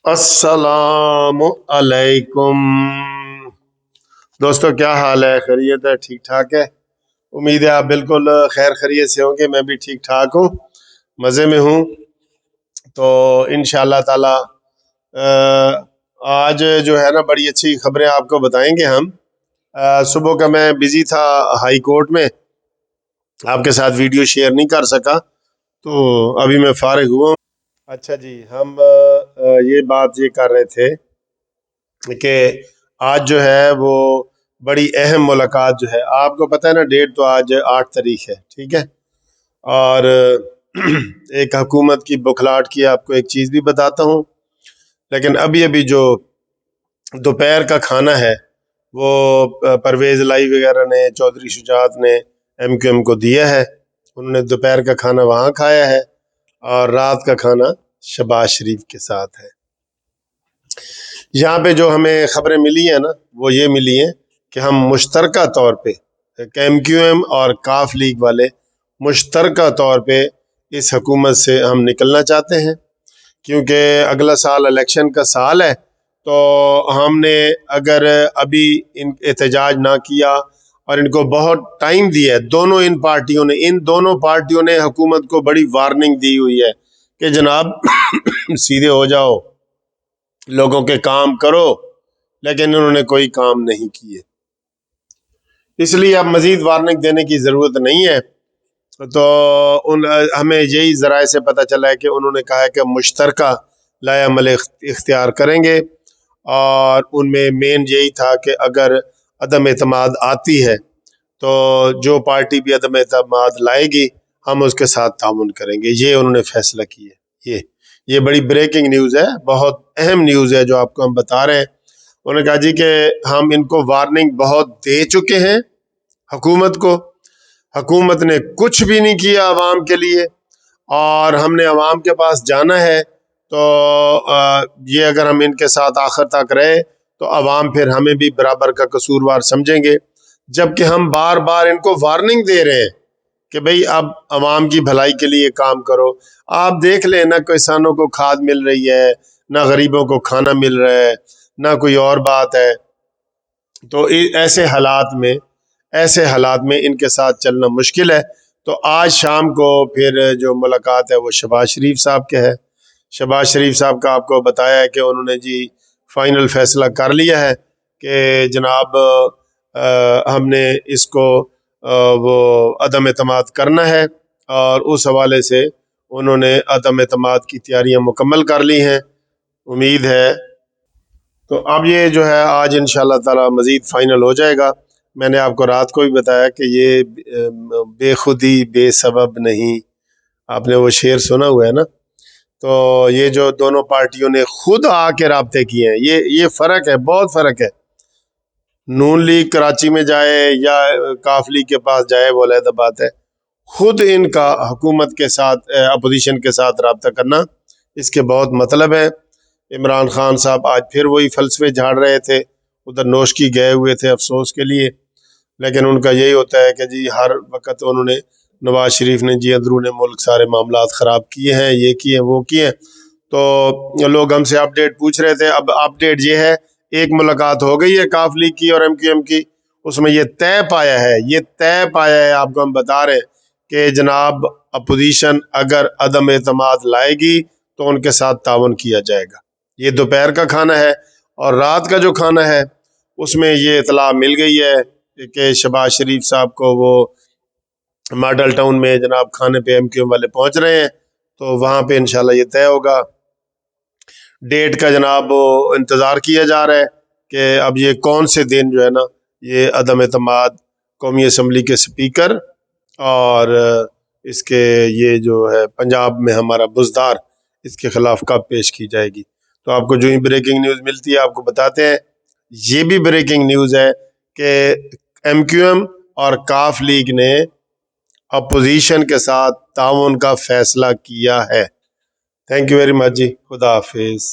अस्सलाम अलैकुम दोस्तों, क्या हाल है? खैरियत है? ठीक ठाक है। उम्मीद है आप बिल्कुल खैर खैरियत से होंगे। मैं भी ठीक ठाक हूँ, मज़े में हूँ। तो इंशाअल्लाह ताला आज जो है ना, बड़ी अच्छी खबरें आपको बताएंगे हम। सुबह का मैं बिज़ी था हाई कोर्ट में, आपके साथ वीडियो शेयर नहीं कर सका, तो अभी मैं फारिग हुआ हूँ। अच्छा जी, हम ये कर रहे थे कि आज जो है वो बड़ी अहम मुलाकात जो है, आपको पता है ना, डेट तो आज 8 तारीख है, ठीक है। और एक हुकूमत की बुखलाहट की आपको एक चीज़ भी बताता हूँ। लेकिन अभी अभी जो दोपहर का खाना है वो परवेज़ लाई वगैरह ने, चौधरी शुजात ने MQM को दिया है। उन्होंने दोपहर का खाना वहाँ खाया है और रात का खाना शहबाज शरीफ के साथ है। यहाँ पे जो हमें खबरें मिली हैं ना, वो ये मिली हैं कि हम मुश्तरका तौर पे MQM और काफ लीग वाले मुश्तरका तौर पे इस हुकूमत से हम निकलना चाहते हैं, क्योंकि अगला साल इलेक्शन का साल है। तो हमने अगर अभी इन एहतजाज ना किया और इनको बहुत टाइम दिया है, इन दोनों पार्टियों ने हुकूमत को बड़ी वार्निंग दी हुई है कि जनाब सीधे हो जाओ, लोगों के काम करो, लेकिन उन्होंने कोई काम नहीं किए। इसलिए अब मजीद वार्निंग देने की ज़रूरत नहीं है। तो हमें यही ज़राए से पता चला है कि उन्होंने कहा है कि मुश्तरका लायामल इख्तियार करेंगे, और उनमें मेन यही था कि अगर अदम एतमाद आती है तो जो पार्टी भी अदम एतमाद लाएगी हम उसके साथ तामुन करेंगे। ये उन्होंने फैसला किया। ये बड़ी ब्रेकिंग न्यूज़ है, बहुत अहम न्यूज़ है जो आपको हम बता रहे हैं। उन्होंने कहा जी कि हम इनको वार्निंग बहुत दे चुके हैं हुकूमत को, हुकूमत ने कुछ भी नहीं किया आवाम के लिए, और हमने आवाम के पास जाना है। तो ये अगर हम इनके साथ आखिर तक रहे तो आवाम फिर हमें भी बराबर का कसूरवार समझेंगे, जबकि हम बार बार इनको वार्निंग दे रहे हैं कि भाई अब आवाम की भलाई के लिए काम करो। आप देख लें ना, किसानों को खाद मिल रही है, ना गरीबों को खाना मिल रहा है, ना कोई और बात है। तो ऐसे हालात में इनके साथ चलना मुश्किल है। तो आज शाम को फिर जो मुलाकात है वो शहबाज शरीफ साहब के है। शहबाज शरीफ साहब का आपको बताया है कि उन्होंने जी फाइनल फैसला कर लिया है कि जनाब हमने इसको वो अदम एतमाद करना है, और उस हवाले से उन्होंने अदम एतमाद की तैयारियां मुकम्मल कर ली हैं। उम्मीद है तो अब ये जो है आज इंशाल्लाह ताला मज़ीद फाइनल हो जाएगा। मैंने आपको रात को भी बताया कि ये बेखुदी बेसबब नहीं, आपने वो शेर सुना हुआ है ना। तो ये जो दोनों पार्टियों ने खुद आके राब्ते किए हैं, ये फ़र्क है, बहुत फ़र्क है। नून लीग कराची में जाए या काफ लीग के पास जाए वो अलग बात है, खुद इनका हुकूमत के साथ अपोजिशन के साथ रब्ता करना, इसके बहुत मतलब है। इमरान खान साहब आज फिर वही फलसफे झाड़ रहे थे, उधर नोशकी गए हुए थे अफसोस के लिए। लेकिन उनका यही होता है कि जी हर वक्त उन्होंने, नवाज शरीफ ने जी अंदरून मुल्क सारे मामलात ख़राब किए हैं, ये किए वो किए। तो लोग हमसे अपडेट पूछ रहे थे। अब अपडेट ये है, एक मुलाकात हो गई है काफ लीग की और MQM की, उसमें ये तय पाया है, आपको हम बता रहे हैं कि जनाब अपोजिशन अगर अदम एतमाद लाएगी तो उनके साथ तावन किया जाएगा। ये दोपहर का खाना है, और रात का जो खाना है उसमें ये इतला मिल गई है कि शहबाज शरीफ साहब को वो मॉडल टाउन में जनाब खाने पे MQM वाले पहुंच रहे हैं। तो वहाँ पे इंशाल्लाह ये तय होगा। डेट का जनाब वो इंतज़ार किया जा रहा है कि अब ये कौन से दिन जो है ना, ये अदम एतमाद कौमी असम्बली के स्पीकर और इसके ये जो है पंजाब में हमारा बुज़दार, इसके खिलाफ कब पेश की जाएगी। तो आपको जो ही ब्रेकिंग न्यूज़ मिलती है आपको बताते हैं। ये भी ब्रेकिंग न्यूज़ है कि MQM और काफ लीग ने अपोजिशन के साथ ताउन का फैसला किया है। थैंक यू वेरी मच जी, खुदा हाफिज़।